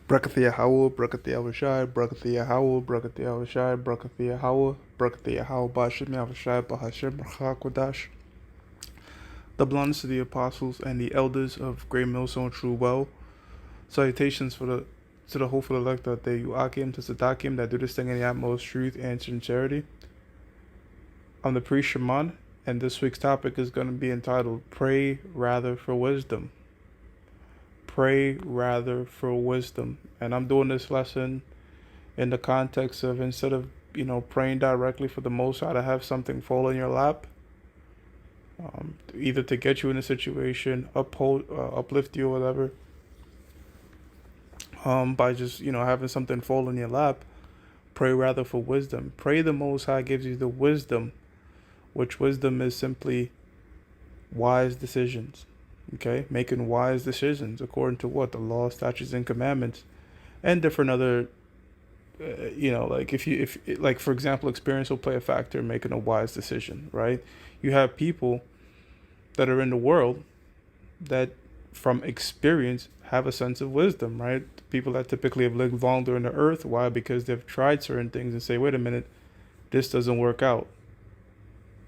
Brakathia Howell, Brakathia Avashai, Brakathia Howell, Brakathia Avashai, Brakathia Howell, Brakathia Howell, Bashim Avashai, Bahashim, Brachakwadash. The blindness of the apostles and the elders of Great Millstone True Well. Salutations to the hopeful elect that they Uakim to Sadakim that do this thing in the utmost truth and sincerity. I'm the priest Shaman, and this week's topic is going to be entitled Pray Rather for Wisdom. Pray rather for wisdom. And I'm doing this lesson in the context of instead of, praying directly for the Most High to have something fall in your lap, either to get you in a situation, uplift you or whatever, by just, having something fall in your lap, pray rather for wisdom. Pray the Most High gives you the wisdom, which wisdom is simply wise decisions. Okay, making wise decisions according to what the law, statutes, and commandments, and different other, like if like for example, experience will play a factor in making a wise decision, right? You have people that are in the world that, from experience, have a sense of wisdom, right? People that typically have lived longer on the earth. Why? Because they've tried certain things and say, wait a minute, this doesn't work out,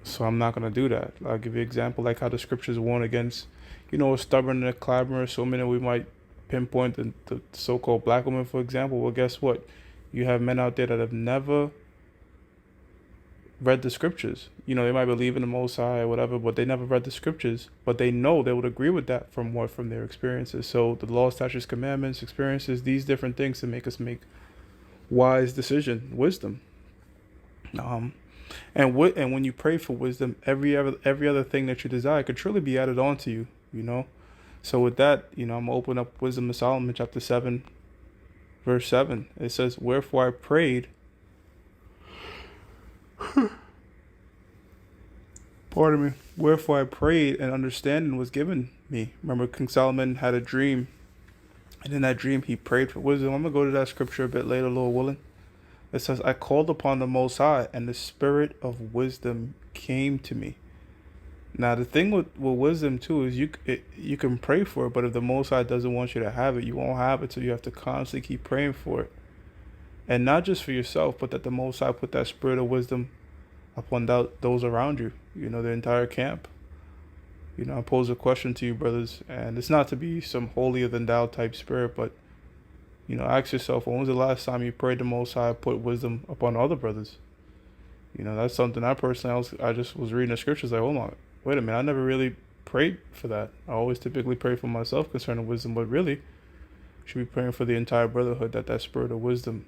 so I'm not gonna do that. I'll give you an example, like how the scriptures warn against, a stubborn and a clamorous. So many we might pinpoint the so-called black woman, for example. Well, guess what? You have men out there that have never read the scriptures. They might believe in the Most High or whatever, but they never read the scriptures. But they know they would agree with that from their experiences. So the law, statutes, commandments, experiences, these different things to make us make wise decision, wisdom. And when you pray for wisdom, every other thing that you desire could truly be added on to you. So with that, I'm gonna open up Wisdom of Solomon, chapter 7, verse 7. It says, "Wherefore I prayed." Pardon me. "Wherefore I prayed, and understanding was given me." Remember, King Solomon had a dream, and in that dream he prayed for wisdom. I'm gonna go to that scripture a bit later, Lord willing. It says, "I called upon the Most High, and the spirit of wisdom came to me." Now, the thing with wisdom, too, is you can pray for it, but if the Most High doesn't want you to have it, you won't have it, so you have to constantly keep praying for it. And not just for yourself, but that the Most High put that spirit of wisdom upon those around you, the entire camp. I pose a question to you, brothers, and it's not to be some holier than thou type spirit, but ask yourself, when was the last time you prayed the Most High put wisdom upon other brothers? That's something I personally, I just was reading the scriptures like, hold on, wait a minute, I never really prayed for that. I always typically pray for myself concerning wisdom, but really should be praying for the entire brotherhood that spirit of wisdom,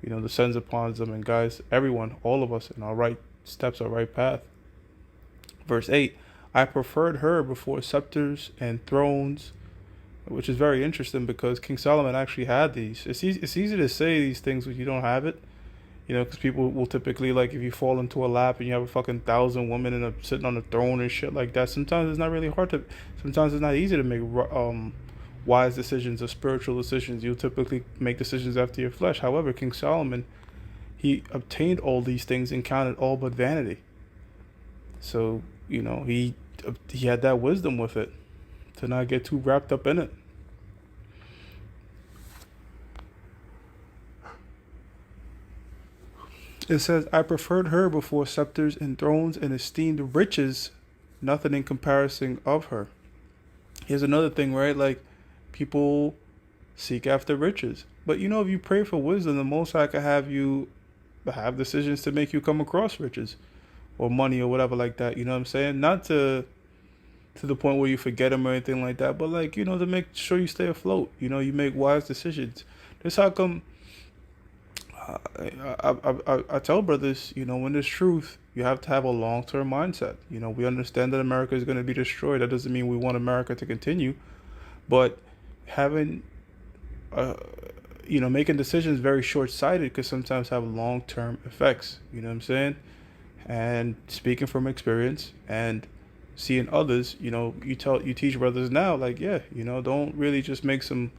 descends upon them and guides everyone, all of us, in our right steps, our right path. Verse 8, "I preferred her before scepters and thrones," which is very interesting because King Solomon actually had these. It's easy to say these things when you don't have it, because people will typically, like, if you fall into a lap and you have a fucking 1,000 women and sitting on the throne and shit like that, sometimes it's not really hard to, sometimes it's not easy to make wise decisions or spiritual decisions. You'll typically make decisions after your flesh. However, King Solomon, he obtained all these things and counted all but vanity. So, he had that wisdom with it to not get too wrapped up in it. It says, "I preferred her before scepters and thrones, and esteemed riches nothing in comparison of her." Here's another thing, right? Like, people seek after riches. But if you pray for wisdom, the Most High could have you have decisions to make you come across riches or money or whatever like that. You know what I'm saying? Not to the point where you forget them or anything like that, but like, to make sure you stay afloat. You make wise decisions. That's how come I tell brothers, when there's truth, you have to have a long-term mindset. We understand that America is going to be destroyed. That doesn't mean we want America to continue, but having, making decisions very short-sighted could sometimes have long-term effects. You know what I'm saying? And speaking from experience and seeing others, you teach brothers now, like, yeah, don't really just make some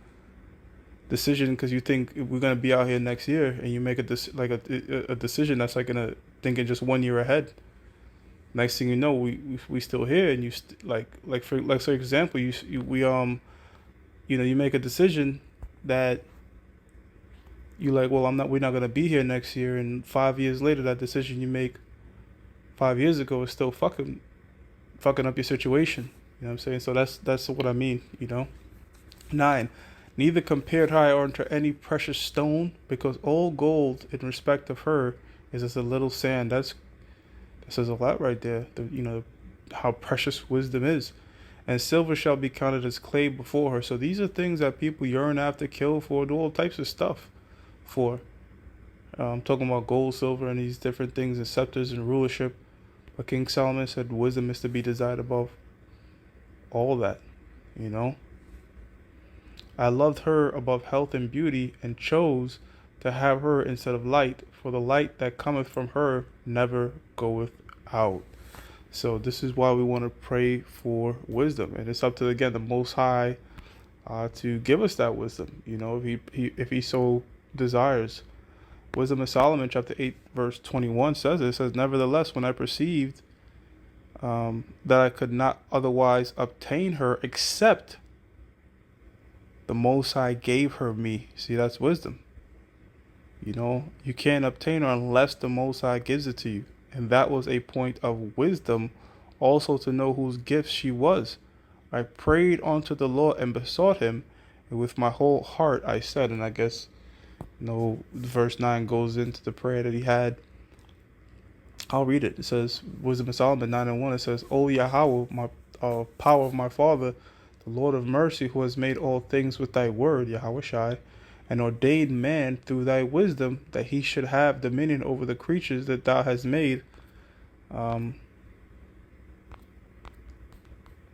decision because you think we're gonna be out here next year, and you make a decision that's like gonna thinking just 1 year ahead. Next thing you know, we still here, and for example, you make a decision that you like, well, we're not gonna be here next year, and 5 years later, that decision you make 5 years ago is still fucking up your situation. You know what I'm saying? So that's what I mean. 9. Neither compared her unto any precious stone, because all gold in respect of her is as a little sand. That says a lot right there. How precious wisdom is. And silver shall be counted as clay before her. So these are things that people yearn after, kill for, do all types of stuff for. I'm talking about gold, silver, and these different things, and scepters and rulership. But King Solomon said wisdom is to be desired above all that. You know. I loved her above health and beauty, and chose to have her instead of light, for the light that cometh from her never goeth out. So this is why we want to pray for wisdom, and it's up to again the Most High to give us that wisdom. If he so desires. Wisdom of Solomon, chapter 8, verse 21 says it says, "Nevertheless, when I perceived that I could not otherwise obtain her except the Most High gave her me." See, that's wisdom. You can't obtain her unless the Most High gives it to you. And that was a point of wisdom, also to know whose gift she was. I prayed unto the Lord and besought him, and with my whole heart I said, and I guess, verse 9 goes into the prayer that he had. I'll read it. It says, Wisdom of Solomon 9:1, it says, "O Yahweh, my power of my father, the Lord of mercy, who has made all things with thy word, Yahweh Shai, and ordained man through thy wisdom, that he should have dominion over the creatures that thou hast made."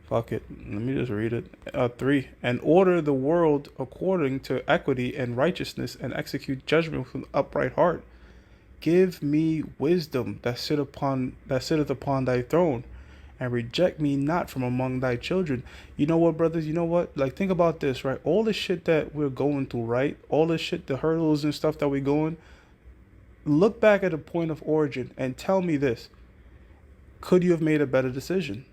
Fuck it. Let me just read it. 3. "And order the world according to equity and righteousness, and execute judgment with an upright heart. Give me wisdom that sitteth upon thy throne, and reject me not from among thy children." You know what, brothers? You know what? Like, think about this, right? All the shit that we're going through, right? All the shit, the hurdles and stuff that we're going. Look back at the point of origin and tell me this. Could you have made a better decision?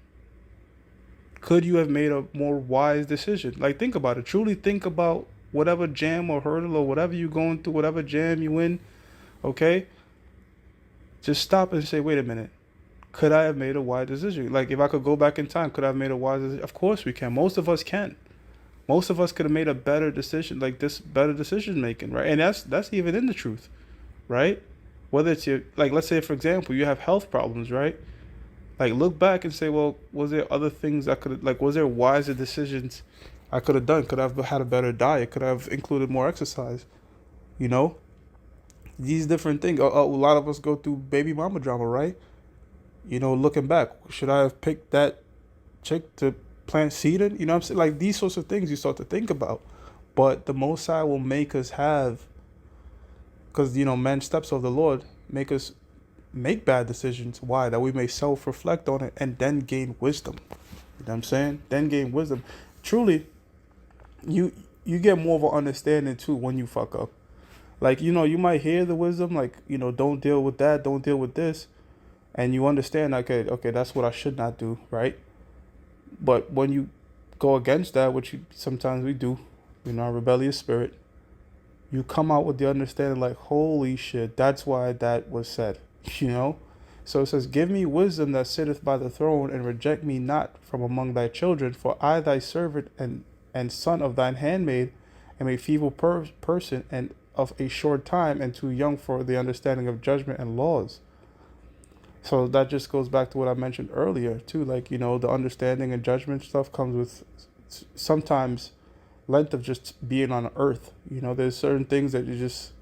Could you have made a more wise decision? Like, think about it. Truly think about whatever jam or hurdle or whatever you're going through, whatever jam you in, okay? Just stop and say, wait a minute. Could I have made a wise decision? Like, if I could go back in time, could I have made a wise decision? Of course we can. Most of us can. Most of us could have made a better decision, like this better decision making, right? And that's even in the truth, right? Whether it's let's say, for example, you have health problems, right? Like, look back and say, well, was there other things I could have, was there wiser decisions I could have done? Could I have had a better diet? Could I have included more exercise? These different things. A lot of us go through baby mama drama, right? Looking back, should I have picked that chick to plant seed in? You know what I'm saying? Like, these sorts of things you start to think about. But the Most High will make us because, man steps of the Lord, make us make bad decisions. Why? That we may self-reflect on it and then gain wisdom. You know what I'm saying? Then gain wisdom. Truly, you get more of an understanding too when you fuck up. Like, you might hear the wisdom, like, don't deal with that, don't deal with this. And you understand, okay, that's what I should not do, right? But when you go against that, which sometimes we do, our rebellious spirit, you come out with the understanding like, holy shit, that's why that was said, So it says, "Give me wisdom that sitteth by the throne, and reject me not from among thy children. For I, thy servant and son of thine handmaid, am a feeble person, and of a short time, and too young for the understanding of judgment and laws." So that just goes back to what I mentioned earlier too. Like, the understanding and judgment stuff comes with sometimes length of just being on earth. There's certain things that you just,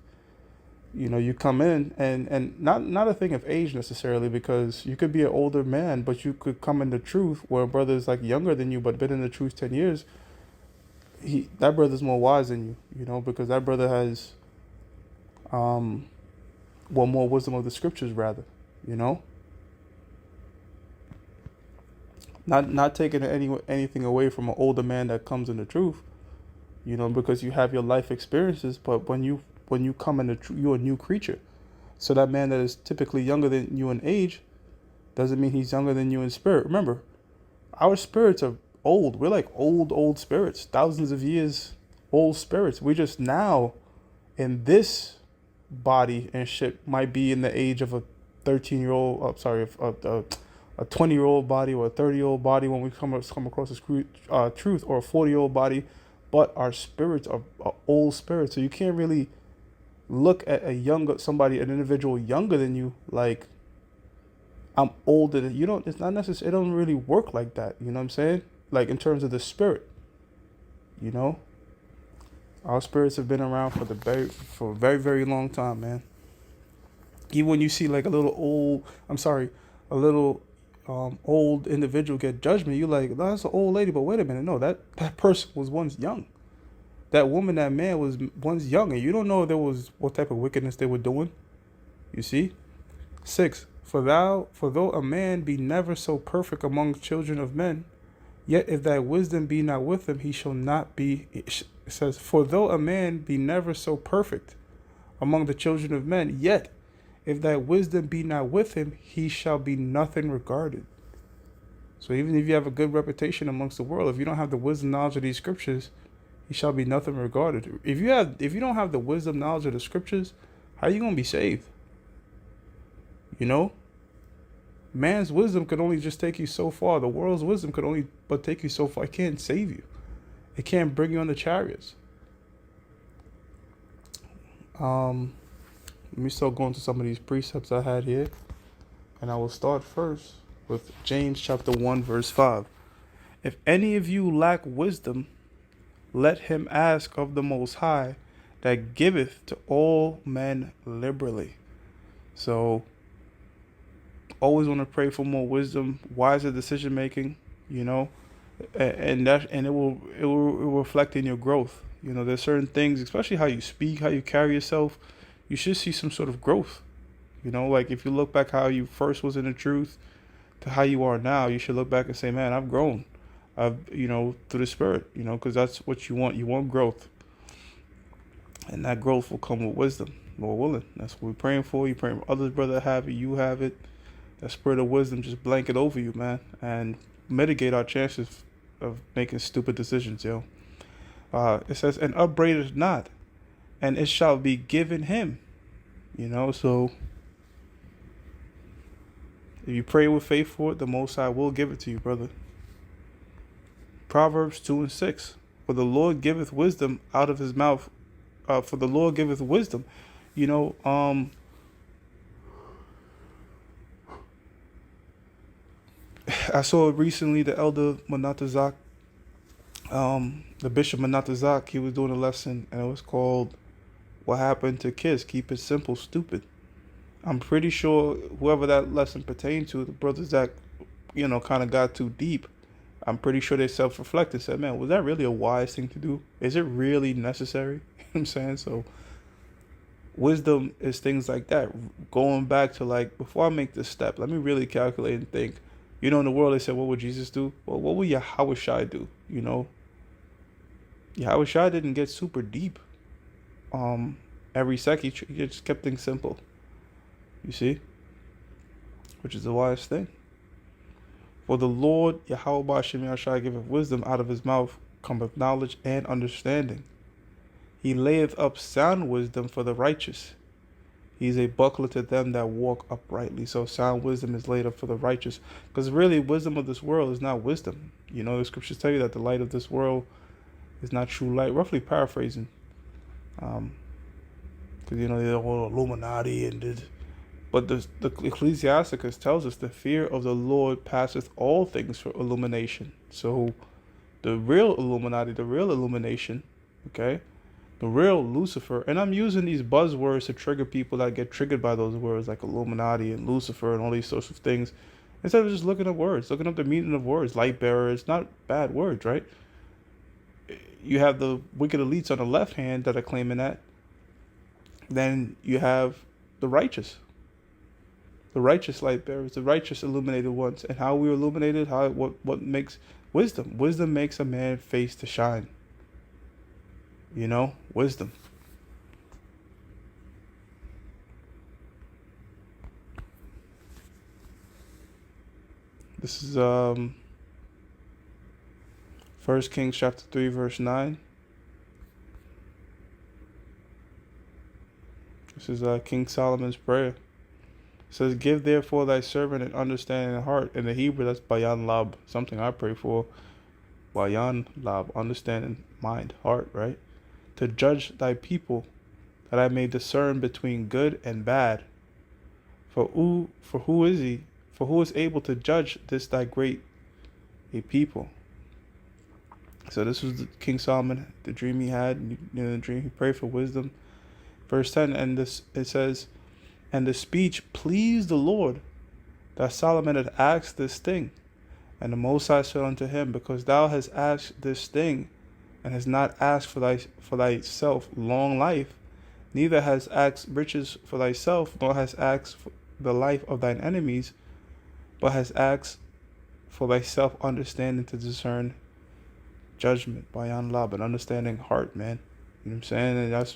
you come in and not a thing of age necessarily, because you could be an older man, but you could come into truth where a brother's like younger than you, but been in the truth 10 years. That brother's more wise than you, because that brother has, more wisdom of the scriptures rather, Not taking anything away from an older man that comes in the truth, because you have your life experiences. But when you come in the truth, you're a new creature. So that man that is typically younger than you in age doesn't mean he's younger than you in spirit. Remember, our spirits are old. We're like old spirits, thousands of years old spirits. We're just now in this body and shit might be in the age of a 13-year-old, a 20-year-old body or a 30-year-old body when we come across this truth, or a 40-year-old body, but our spirits are old spirits. So you can't really look at an individual younger than you, like I'm older than you. Don't. It's not necessary. It don't really work like that. You know what I'm saying? Like in terms of the spirit, you know, our spirits have been around for a very very long time, man. Even when you see like a little old individual get judgment, you like, "No, that's an old lady," but wait a minute, no, that person was once young. That woman, that man was once young, and you don't know what type of wickedness they were doing. You see? 6. For though a man be never so perfect among children of men, yet if thy wisdom be not with him, he shall not be. It says, for though a man be never so perfect among the children of men, yet if thy wisdom be not with him, he shall be nothing regarded. So even if you have a good reputation amongst the world, if you don't have the wisdom knowledge of these scriptures, he shall be nothing regarded. If you don't have the wisdom knowledge of the scriptures, how are you gonna be saved? You know? Man's wisdom could only just take you so far. The world's wisdom could only but take you so far. It can't save you. It can't bring you on the chariots. Let me start going to some of these precepts I had here. And I will start first with James chapter 1, verse 5. If any of you lack wisdom, let him ask of the Most High, that giveth to all men liberally. So, always want to pray for more wisdom, wiser decision making, you know, and it will reflect in your growth. You know, there's certain things, especially how you speak, how you carry yourself, you should see some sort of growth. You know, like if you look back how you first was in the truth to how you are now, you should look back and say, man, I've grown. Through the spirit, you know, because that's what you want. You want growth. And that growth will come with wisdom, Lord willing. That's what we're praying for. You're praying for others, brother, have it. You have it. That spirit of wisdom just blanket over you, man, and mitigate our chances of making stupid decisions, yo. It says, and upbraideth not, and it shall be given him. You know, so if you pray with faith for it, the Most High will give it to you, brother. Proverbs 2 and 6. For the Lord giveth wisdom out of his mouth. For the Lord giveth wisdom. You know, I saw recently the elder Manatazak, the Bishop Manatazak, he was doing a lesson, and it was called What Happened to Kids? Keep It Simple, Stupid. I'm pretty sure whoever that lesson pertained to, the brothers that, you know, kind of got too deep, I'm pretty sure they self-reflected, said, man, was that really a wise thing to do? Is it really necessary? You know what I'm saying? So wisdom is things like that. Going back to like, before I make this step, let me really calculate and think. You know, in the world, they said, what would Jesus do? Well, what would Yahweh do? You know, Yahweh didn't get super deep. Every second, he just kept things simple. You see? Which is the wise thing. For the Lord, Yahweh Ba'ashem Yahshai, giveth wisdom, out of his mouth cometh knowledge and understanding. He layeth up sound wisdom for the righteous. He is a buckler to them that walk uprightly. So sound wisdom is laid up for the righteous. Because really, wisdom of this world is not wisdom. You know, the scriptures tell you that the light of this world is not true light. Roughly paraphrasing. Because, you know, the whole Illuminati and this. But the Ecclesiasticus tells us the fear of the Lord passeth all things for illumination. So the real Illuminati, the real illumination, okay, the real Lucifer, and I'm using these buzzwords to trigger people that get triggered by those words like Illuminati and Lucifer and all these sorts of things, instead of just looking up words, looking up the meaning of words. Light bearer is not bad words, right? You have the wicked elites on the left hand that are claiming that. Then you have the righteous light bearers, the righteous illuminated ones. And how we're illuminated, what makes wisdom? Wisdom makes a man face to shine. You know, wisdom. This is 1 Kings chapter 3 verse 9. This is King Solomon's prayer. It says, "Give therefore thy servant an understanding heart." In the Hebrew, that's bayan lab, something I pray for. Bayan lab, understanding mind, heart, right? To judge thy people, that I may discern between good and bad. For who is he? For who is able to judge this thy great a people? So this was King Solomon, the dream he had. The dream he prayed for wisdom. Verse 10, and this it says, "And the speech pleased the Lord, that Solomon had asked this thing. And the Most High said unto him, Because thou hast asked this thing, and hast not asked for thyself long life, neither hast asked riches for thyself, nor hast asked for the life of thine enemies, but hast asked for thyself understanding to discern judgment by lab, an understanding heart," man. You know what I'm saying? And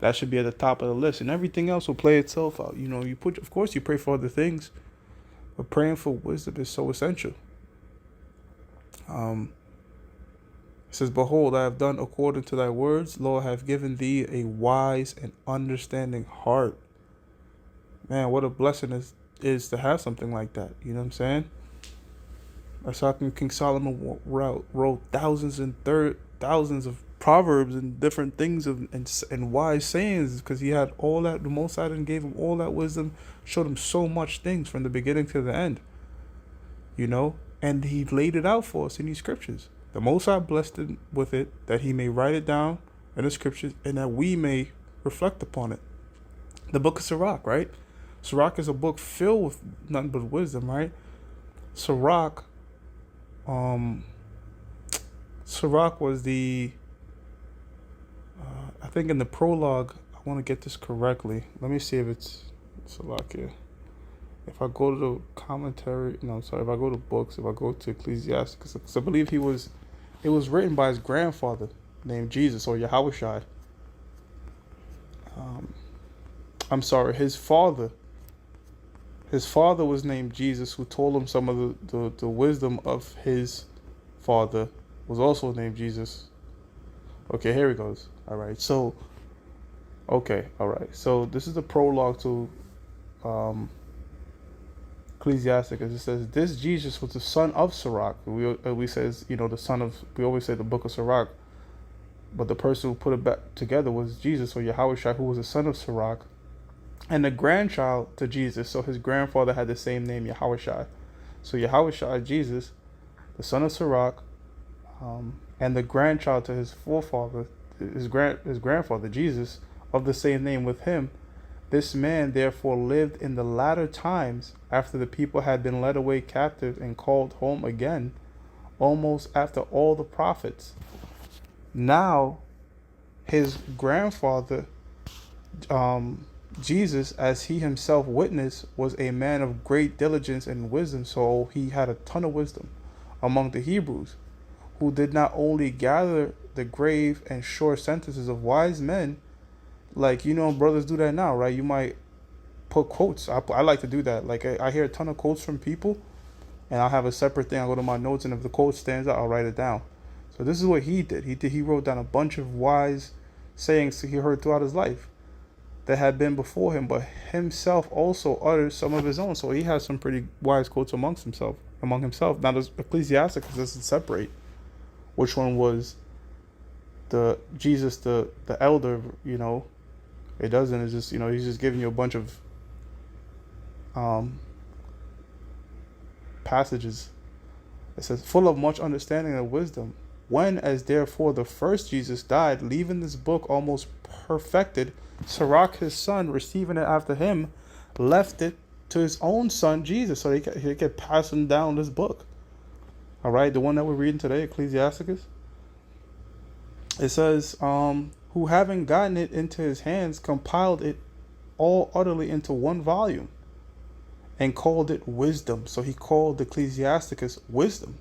that should be at the top of the list, and everything else will play itself out. Of course, you pray for other things, but praying for wisdom is so essential. It says, "Behold, I have done according to thy words. Lord, I have given thee a wise and understanding heart." Man, what a blessing is to have something like that. You know what I'm saying? That's how King Solomon wrote thousands and thousands of proverbs and different things and wise sayings, because he had all that. The Most High gave him all that wisdom, showed him so much things from the beginning to the end. And he laid it out for us in these scriptures. The Most High blessed him with it, that he may write it down in the scriptures, and that we may reflect upon it. The book of Sirach, right? Sirach is a book filled with nothing but wisdom, right? Sirach was the, I think in the prologue, I want to get this correctly. Let me see if it's Sirach here. If I go to the commentary, if I go to books, if I go to Ecclesiastes, because I believe it was written by his grandfather named Jesus, or Yahushua. I'm sorry, his father. His father was named Jesus, who told him some of the wisdom of his father was also named Jesus. Okay, here he goes. All right. So this is the prologue to Ecclesiastes. It says, "This Jesus was the son of Sirach." We says, the son of, we always say the book of Sirach, but the person who put it back together was Jesus, or Yahushua, who was the son of Sirach, and the grandchild to Jesus. So his grandfather had the same name, Yahushua. So Yahushua, Jesus, the son of Sirach, and the grandchild to his forefather, his grandfather, Jesus, of the same name with him. This man therefore lived in the latter times, after the people had been led away captive and called home again, almost after all the prophets. Now his grandfather, Jesus, as he himself witnessed, was a man of great diligence and wisdom. So he had a ton of wisdom among the Hebrews, who did not only gather the grave and sure sentences of wise men, like, brothers do that now, right? You might put quotes. I like to do that. Like, I hear a ton of quotes from people, and I'll have a separate thing. I'll go to my notes, and if the quote stands out, I'll write it down. So this is what he did. He wrote down a bunch of wise sayings he heard throughout his life that had been before him, but himself also uttered some of his own. So he has some pretty wise quotes among himself. Now, there's Ecclesiastes doesn't separate which one was the Jesus, the elder. It doesn't. It's just, he's just giving you a bunch of passages. It says, "Full of much understanding and wisdom. When, as therefore the first Jesus died, leaving this book almost perfected, Sirach his son, receiving it after him, left it to his own son Jesus," so he could pass him down this book. All right, the one that we're reading today, Ecclesiastes. It says, "Who having gotten it into his hands, compiled it all utterly into one volume, and called it wisdom." So he called Ecclesiasticus wisdom.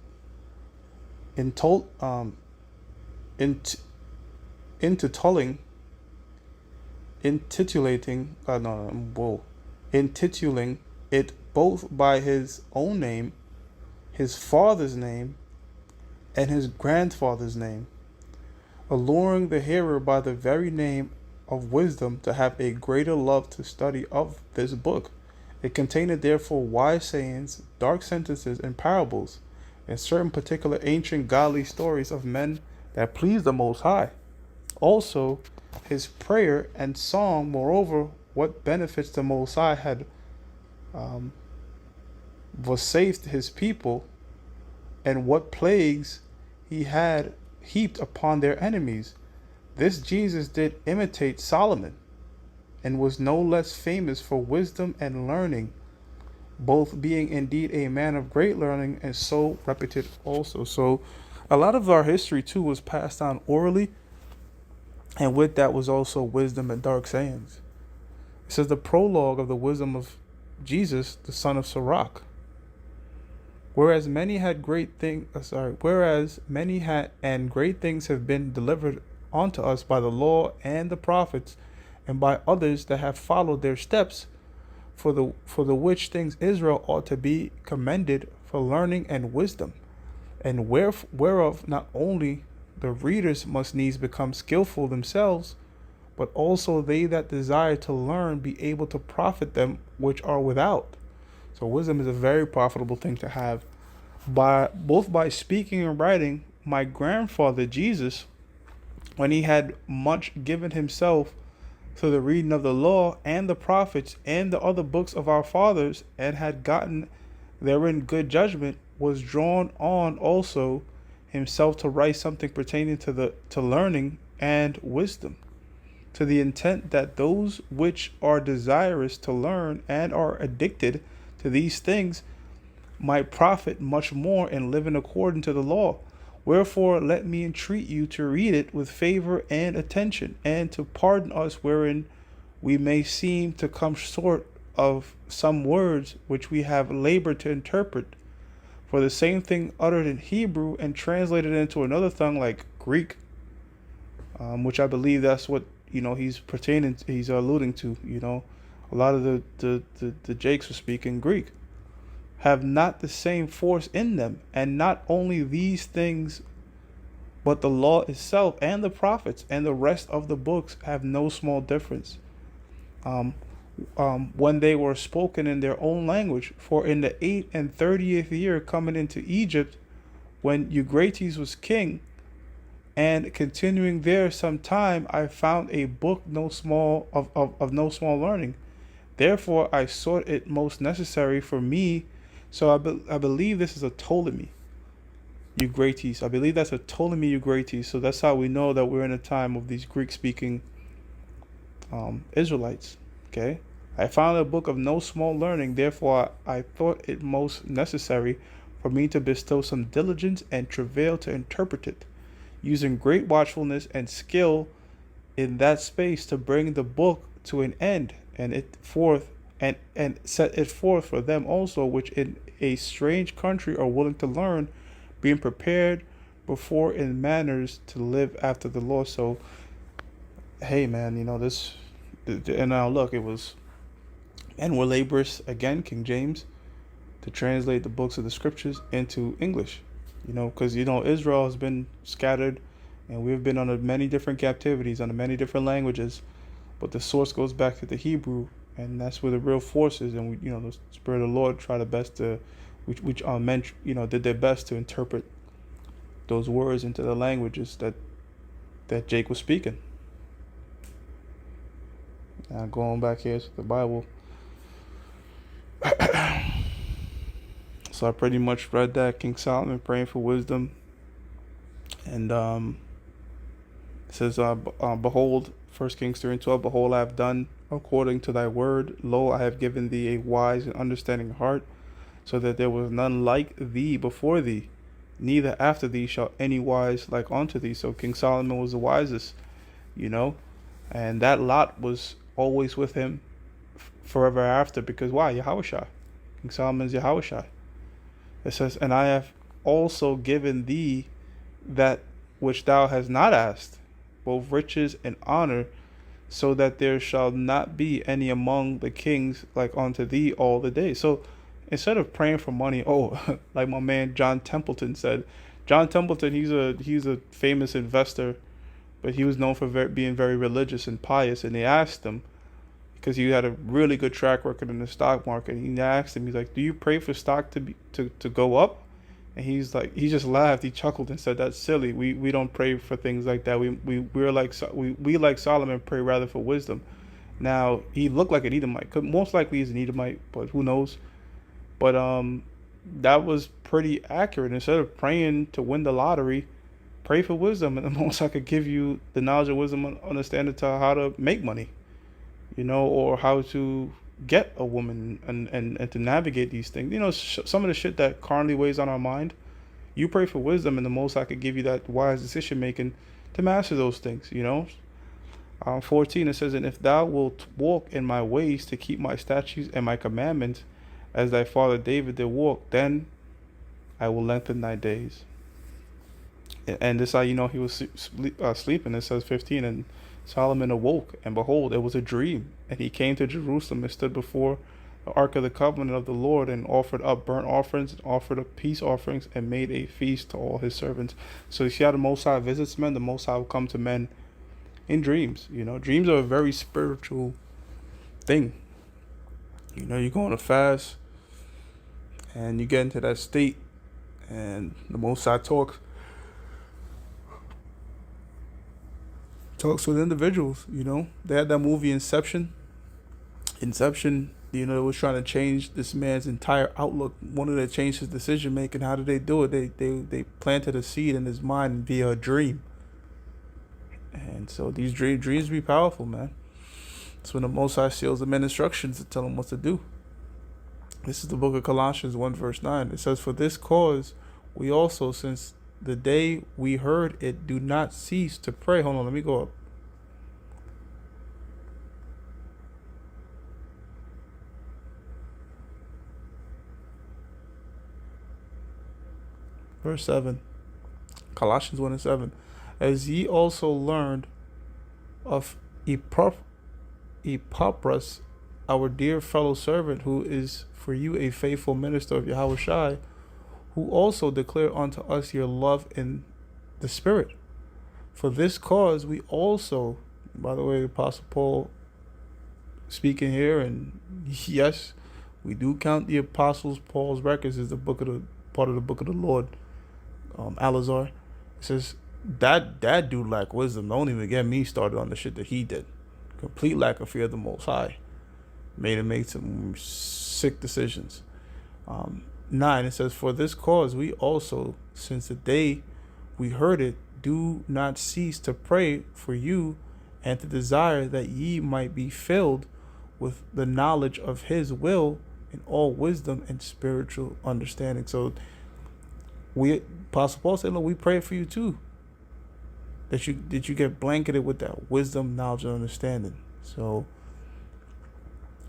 Intitulating it both by his own name, his father's name, and his grandfather's name, alluring the hearer by the very name of wisdom to have a greater love to study of this book. It contained therefore wise sayings, dark sentences, and parables, and certain particular ancient godly stories of men that pleased the Most High. Also, his prayer and song, moreover, what benefits the Most High had vouchsafed his people, and what plagues he had heaped upon their enemies. This Jesus did imitate Solomon, and was no less famous for wisdom and learning, both being indeed a man of great learning and so reputed also. So a lot of our history too was passed down orally, and with that was also wisdom and dark sayings. It says the prologue of the wisdom of Jesus, the son of Sirach. Whereas many had great things have been delivered unto us by the law and the prophets, and by others that have followed their steps, for the which things Israel ought to be commended for learning and wisdom, and whereof not only the readers must needs become skillful themselves, but also they that desire to learn be able to profit them which are without. So wisdom is a very profitable thing to have. By speaking and writing, my grandfather Jesus, when he had much given himself to the reading of the law and the prophets and the other books of our fathers, and had gotten therein good judgment, was drawn on also himself to write something pertaining to learning and wisdom, to the intent that those which are desirous to learn and are addicted to these things might profit much more in living according to the law. Wherefore let me entreat you to read it with favor and attention, and to pardon us wherein we may seem to come short of some words which we have labored to interpret. For the same thing uttered in Hebrew and translated into another tongue like Greek, which I believe that's what he's alluding to. A lot of the Jakes were speaking Greek, have not the same force in them, and not only these things, but the law itself and the prophets and the rest of the books have no small difference, when they were spoken in their own language. For in the 38th year coming into Egypt, when Euphrates was king, and continuing there some time, I found a book of no small learning. Therefore I sought it most necessary for me. So I believe this is a Ptolemy Euphrates. I believe that's a Ptolemy Euphrates. So that's how we know that we're in a time of these Greek-speaking Israelites. Okay, I found a book of no small learning. Therefore I thought it most necessary for me to bestow some diligence and travail to interpret it, using great watchfulness and skill in that space, to bring the book to an end, and set it forth for them also which in a strange country are willing to learn, being prepared before in manners to live after the law. So hey man, this, and now look, it was, and we're laborious again, King James, to translate the books of the scriptures into English, because Israel has been scattered, and we've been under many different captivities, under many different languages, but the source goes back to the Hebrew, and that's where the real force is. And we, the Spirit of the Lord tried the best to, which men, did their best to interpret those words into the languages that Jake was speaking. Now going back here to the Bible. So I pretty much read that, King Solomon praying for wisdom, and it says, behold, 1 Kings 3:12, behold, I have done according to thy word. Lo, I have given thee a wise and understanding heart, so that there was none like thee before thee, neither after thee shall any wise like unto thee. So King Solomon was the wisest, and that lot was always with him forever after, because why? Yahushua. King Solomon's Yahushua. It says, and I have also given thee that which thou hast not asked, both riches and honor, so that there shall not be any among the kings like unto thee all the days. So instead of praying for money, like my man John Templeton said, John Templeton, he's a famous investor but he was known for being very religious and pious. And they asked him, because he had a really good track record in the stock market. He asked him, he's like, "Do you pray for stock to go up?" And he's like, he just laughed, he chuckled and said, "That's silly. We don't pray for things like that. We're like we like Solomon pray rather for wisdom." Now he looked like an Edomite. Most likely he's an Edomite, but who knows? But that was pretty accurate. Instead of praying to win the lottery, pray for wisdom, and the most I could give you the knowledge of wisdom and understanding to how to make money, or how to get a woman and to navigate these things. Some of the shit that currently weighs on our mind. You pray for wisdom, and the most I could give you that wise decision making to master those things. 14 it says, "And if thou wilt walk in my ways to keep my statutes and my commandments, as thy father David did walk, then I will lengthen thy days." And this how he was sleeping. It says 15, "And Solomon awoke, and behold, it was a dream. And he came to Jerusalem and stood before the ark of the covenant of the Lord, and offered up burnt offerings, and offered up peace offerings, and made a feast to all his servants." So you see how the Most High visits men. The Most High will come to men in dreams. Dreams are a very spiritual thing. You go on a fast, and you get into that state, and the Most High talks with individuals. They had that movie Inception. It was trying to change this man's entire outlook. Wanted to change his decision making. How did they do it? They planted a seed in his mind via a dream. And so these dreams be powerful, man. It's when the Most High seals the men instructions to tell them what to do. This is the book of Colossians 1 verse 9. It says, "For this cause we also, since the day we heard it, do not cease to pray." Hold on, let me go up. Verse 7. Colossians 1 and 7. "As ye also learned of Epaphras, our dear fellow servant, who is for you a faithful minister of Yahweh Shai, who also declare unto us your love in the Spirit. For this cause we also," by the way, Apostle Paul speaking here, and yes, we do count the Apostles Paul's records as part of the book of the Lord. Alazar, it says that dude lacked wisdom. Don't even get me started on the shit that he did. Complete lack of fear of the Most High made him make some sick decisions. 9, it says, "For this cause we also, since the day we heard it, do not cease to pray for you, and to desire that ye might be filled with the knowledge of his will in all wisdom and spiritual understanding." So Apostle Paul said, "Look, we pray for you too, that you get blanketed with that wisdom, knowledge, and understanding." So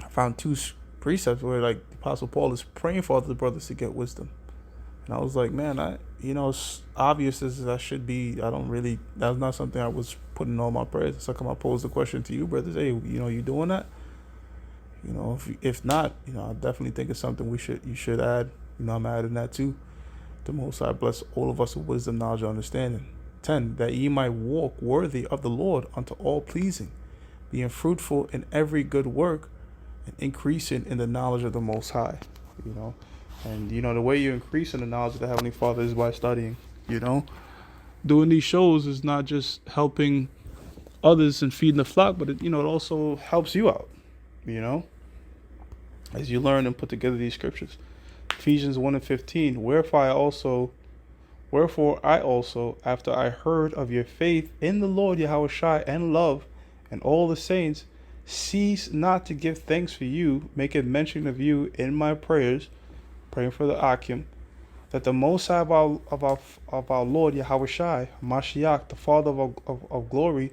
I found 2 precepts where, like, the Apostle Paul is praying for other brothers to get wisdom, and I was like, man, it's obvious as I should be. That's not something I was putting in all my prayers. So come, I pose the question to you, brothers. Hey, you doing that? If not, I definitely think it's something you should add. I'm adding that too. The Most High bless all of us with wisdom, knowledge, and understanding. 10, that ye might walk worthy of the Lord unto all pleasing, being fruitful in every good work, and increasing in the knowledge of the Most High. And the way you increase in the knowledge of the Heavenly Father is by studying. Doing these shows is not just helping others and feeding the flock, but it also helps you out. As you learn and put together these scriptures. Ephesians 1 and 15. Wherefore I also, after I heard of your faith in the Lord Yahweh Shai and love, and all the saints, cease not to give thanks for you, making mention of you in my prayers, praying for the Akim, that the Most High of our Lord Yahweh Shai, Mashiach, the Father of glory,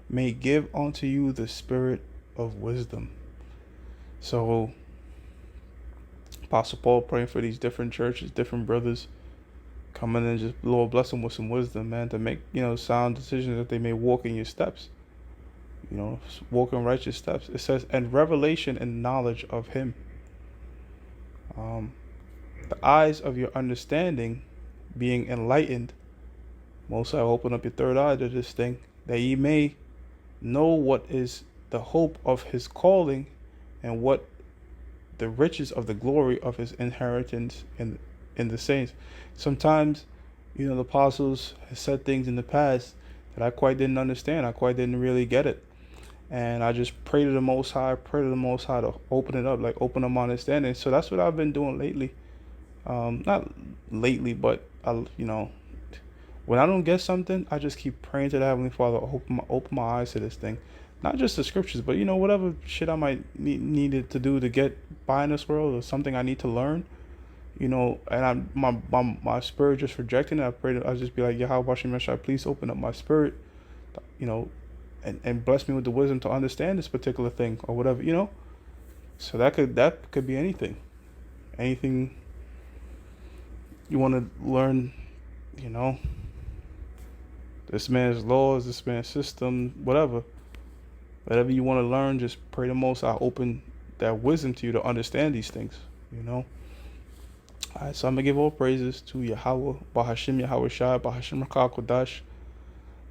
may give unto you the spirit of wisdom. So Apostle Paul praying for these different churches, different brothers, coming and just Lord bless them with some wisdom, man, to make sound decisions, that they may walk in your steps. Walk in righteous steps. It says, and revelation and knowledge of him. The eyes of your understanding being enlightened. Most High will open up your third eye to this thing, that ye may know what is the hope of his calling, and what the riches of the glory of his inheritance in the saints. Sometimes, the apostles have said things in the past that I quite didn't understand. I quite didn't really get it. And I just pray to the Most High, to open it up, like open up my understanding. So that's what I've been doing lately. Not lately, but when I don't get something, I just keep praying to the Heavenly Father, open my eyes to this thing. Not just the scriptures, but whatever shit I might needed to do to get by in this world, or something I need to learn. And my spirit just rejecting it. I pray that I just be like, Yahweh Shai, please open up my spirit, and bless me with the wisdom to understand this particular thing or whatever. So that could be anything. Anything you want to learn, this man's laws, this man's system, whatever. Whatever you want to learn, just pray the Most High open that wisdom to you to understand these things, Alright, so I'm going to give all praises to Yahweh, Bahashim Yahweh Shai, Bahashim Rakah Kodash,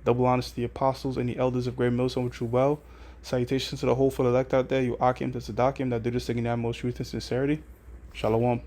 double honors to the apostles and the elders of Great Millstone, which you well. Salutations to the whole full elect out there, you Akim to Sadakim, that do this thing in the most truth and sincerity. Shalom.